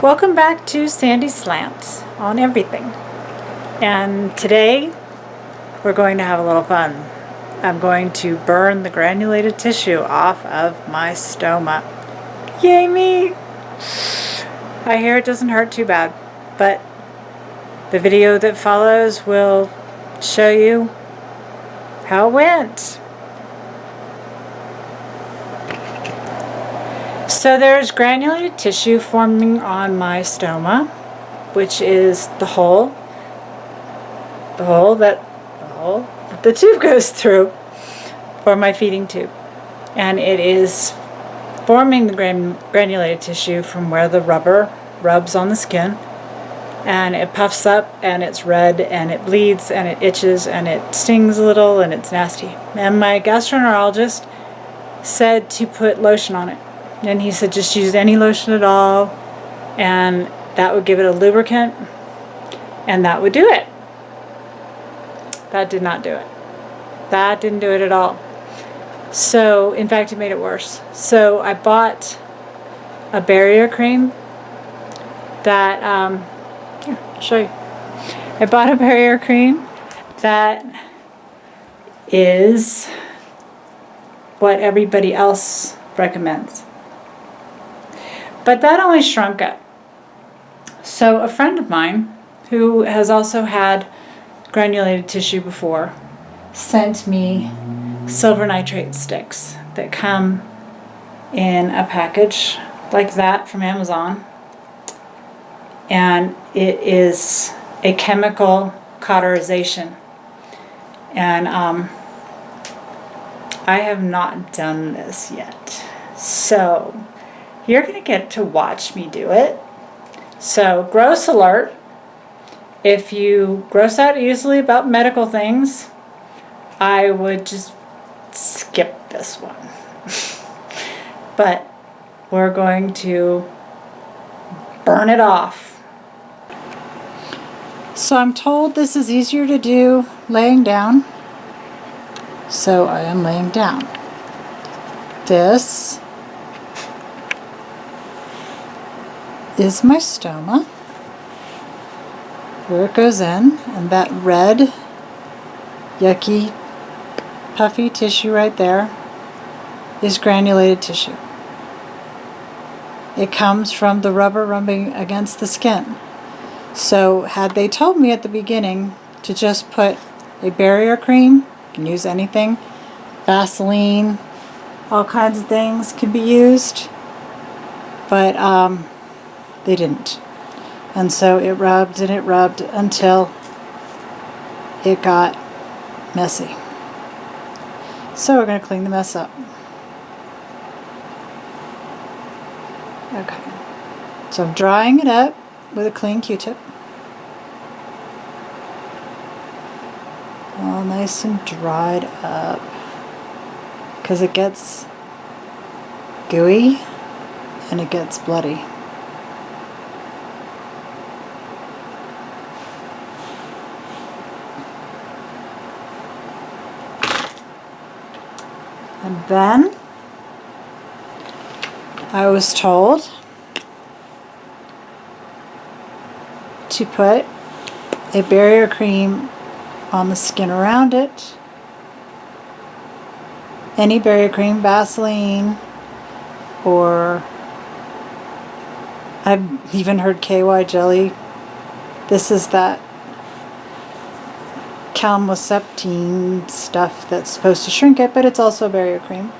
Welcome back to Sandy's Slant on everything. And today we're going to have a little fun. I'm going to burn the granulated tissue off of my stoma. Yay me! I hear it doesn't hurt too bad, but the video that follows will show you how it went. So there's granulated tissue forming on my stoma, which is the hole that the tube goes through for my feeding tube. And it is forming the granulated tissue from where the rubber rubs on the skin. And it puffs up and it's red and it bleeds and it itches and it stings a little and it's nasty. And my gastroenterologist said to put lotion on it. And he said just use any lotion at all, and that would give it a lubricant, and that would do it. That did not do it. That didn't do it at all. So, in fact, it made it worse. So I bought a barrier cream that, here, I'll show you. I bought a barrier cream that is what everybody else recommends. But that only shrunk up. So a friend of mine, who has also had granulated tissue before, sent me silver nitrate sticks that come in a package like that from Amazon. And it is a chemical cauterization. And I have not done this yet. So you're going to get to watch me do it. So, gross alert. If you gross out easily about medical things, I would just skip this one. But we're going to burn it off. So I'm told this is easier to do laying down. So I am laying down. This is my stoma, where it goes in, and that red, yucky, puffy tissue right there is granulated tissue. It comes from the rubber rubbing against the skin. So had they told me at the beginning to just put a barrier cream, you can use anything, Vaseline, all kinds of things can be used, but they didn't. And so it rubbed and it rubbed until it got messy. So we're going to clean the mess up. Okay. So I'm drying it up with a clean Q-tip. All nice and dried up. Because it gets gooey and it gets bloody. And then I was told to put a barrier cream on the skin around it. Any barrier cream, Vaseline, or I've even heard KY jelly. This is that calmoseptine stuff that's supposed to shrink it, but it's also a barrier cream.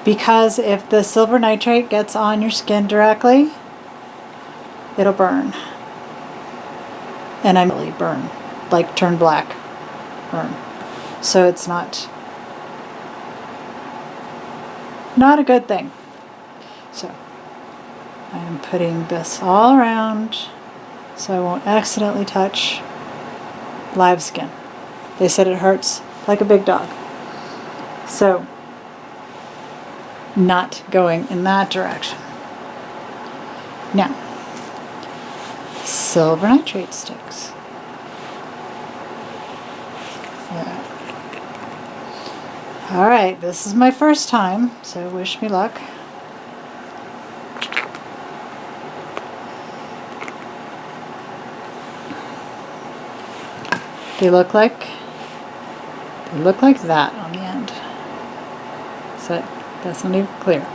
Because if the silver nitrate gets on your skin directly, it'll burn. And I really burn, like turn black, burn. So it's not a good thing. So I am putting this all around so I won't accidentally touch live skin. They said it hurts like a big dog. So, not going in that direction. Now, silver nitrate sticks. Yeah. Alright, this is my first time, so wish me luck. They look like that on the end. So that's not even clear.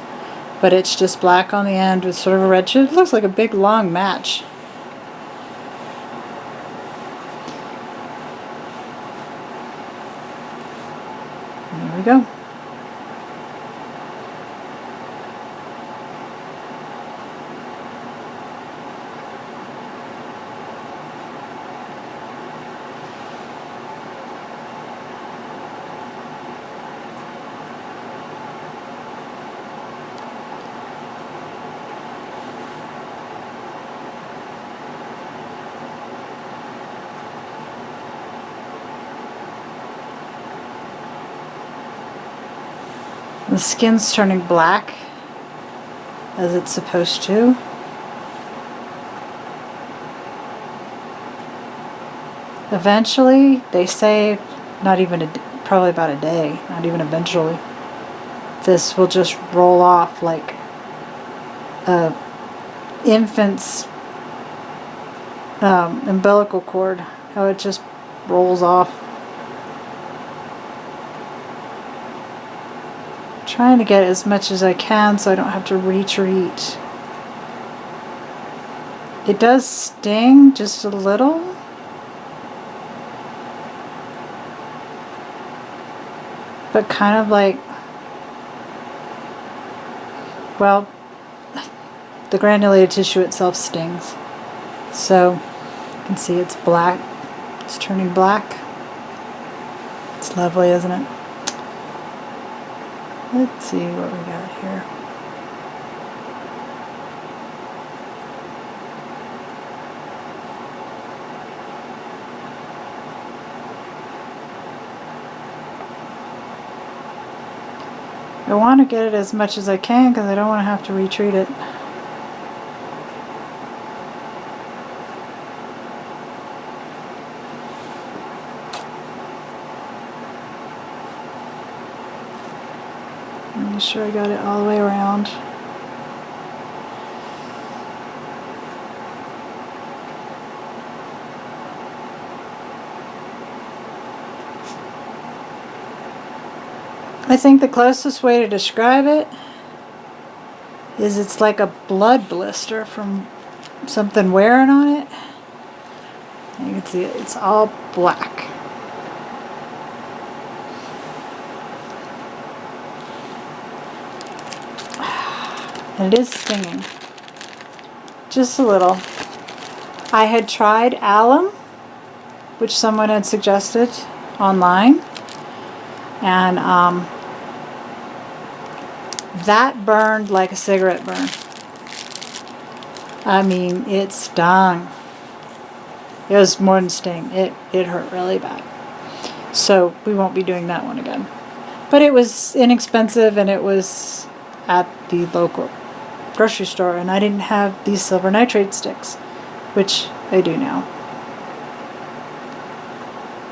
But it's just black on the end with sort of a red tip. It looks like a big long match. There we go. The skin's turning black, as it's supposed to. Eventually, they say, not even probably about a day, not even eventually, this will just roll off like a infant's umbilical cord, how it just rolls off. Trying to get as much as I can so I don't have to retreat. It does sting just a little. But kind of like, well, the granulated tissue itself stings. So you can see it's black. It's turning black. It's lovely, isn't it? Let's see what we got here. I want to get it as much as I can because I don't want to have to retreat it. I'm sure I got it all the way around. I think the closest way to describe it is it's like a blood blister from something wearing on it. You can see it's all black. And it is stinging. Just a little. I had tried alum, which someone had suggested online. And that burned like a cigarette burn. I mean, it stung. It was more than sting. It hurt really bad. So we won't be doing that one again. But it was inexpensive and it was at the local grocery store. And I didn't have these silver nitrate sticks, which I do now.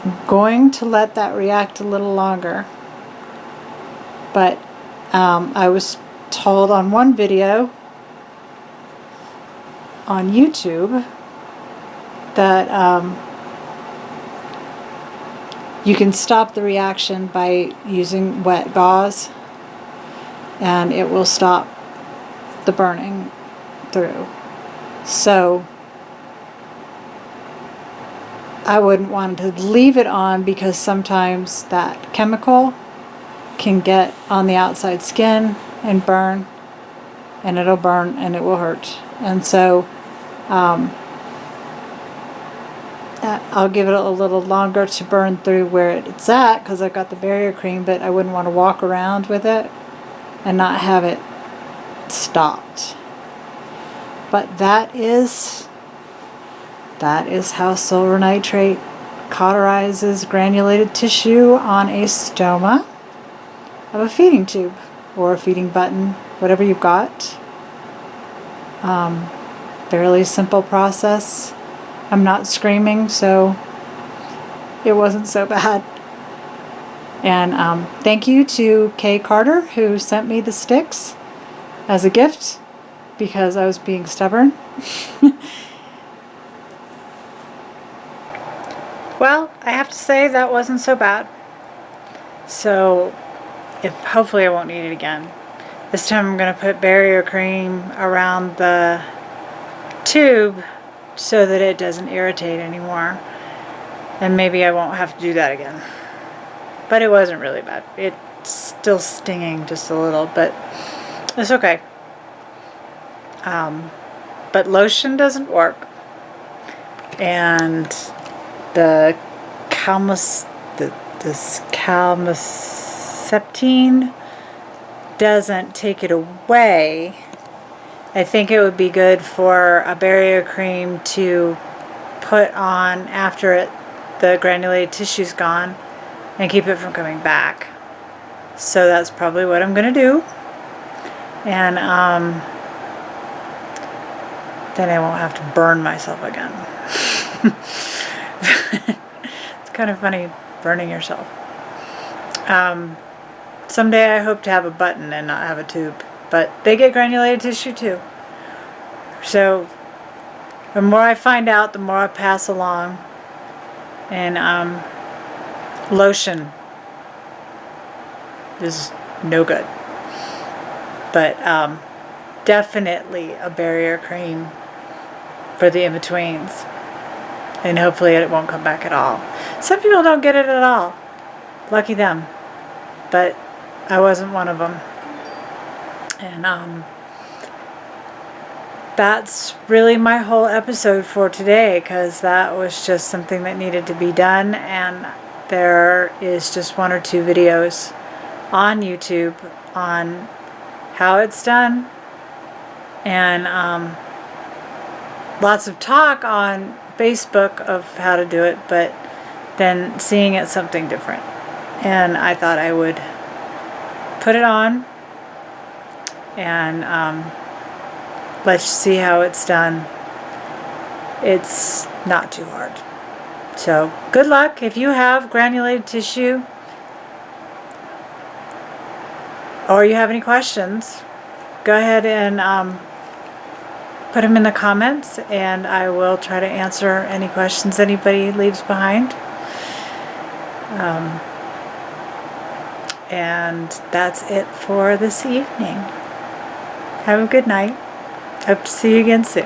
I'm going to let that react a little longer. But I was told on one video on YouTube that you can stop the reaction by using wet gauze and it will stop the burning through. So I wouldn't want to leave it on because sometimes that chemical can get on the outside skin and burn, and it'll burn and it will hurt. And so I'll give it a little longer to burn through where it's at because I've got the barrier cream, but I wouldn't want to walk around with it and not have it stopped. But that is how silver nitrate cauterizes granulated tissue on a stoma of a feeding tube or a feeding button, whatever you've got. Fairly simple process. I'm not screaming, so it wasn't so bad. And thank you to Kay Carter who sent me the sticks as a gift because I was being stubborn. Well, I have to say that wasn't so bad. So, hopefully I won't need it again. This time I'm going to put barrier cream around the tube so that it doesn't irritate anymore. And maybe I won't have to do that again. But it wasn't really bad. It's still stinging just a little, but it's okay. But lotion doesn't work. And the calmoseptine doesn't take it away. I think it would be good for a barrier cream to put on after the granulated tissue's gone and keep it from coming back. So that's probably what I'm going to do. And then I won't have to burn myself again. It's kind of funny burning yourself. Someday I hope to have a button and not have a tube. But they get granulated tissue too. So the more I find out, the more I pass along. And lotion is no good. But definitely a barrier cream for the in-betweens. And hopefully it won't come back at all. Some people don't get it at all. Lucky them. But I wasn't one of them. And that's really my whole episode for today, because that was just something that needed to be done. And there is just 1 or 2 videos on YouTube on how it's done. And lots of talk on Facebook of how to do it, but then seeing it something different. And I thought I would put it on and let's see how it's done. It's not too hard. So good luck. If you have granulated tissue or you have any questions, go ahead and put them in the comments, and I will try to answer any questions anybody leaves behind. And that's it for this evening. Have a good night. Hope to see you again soon.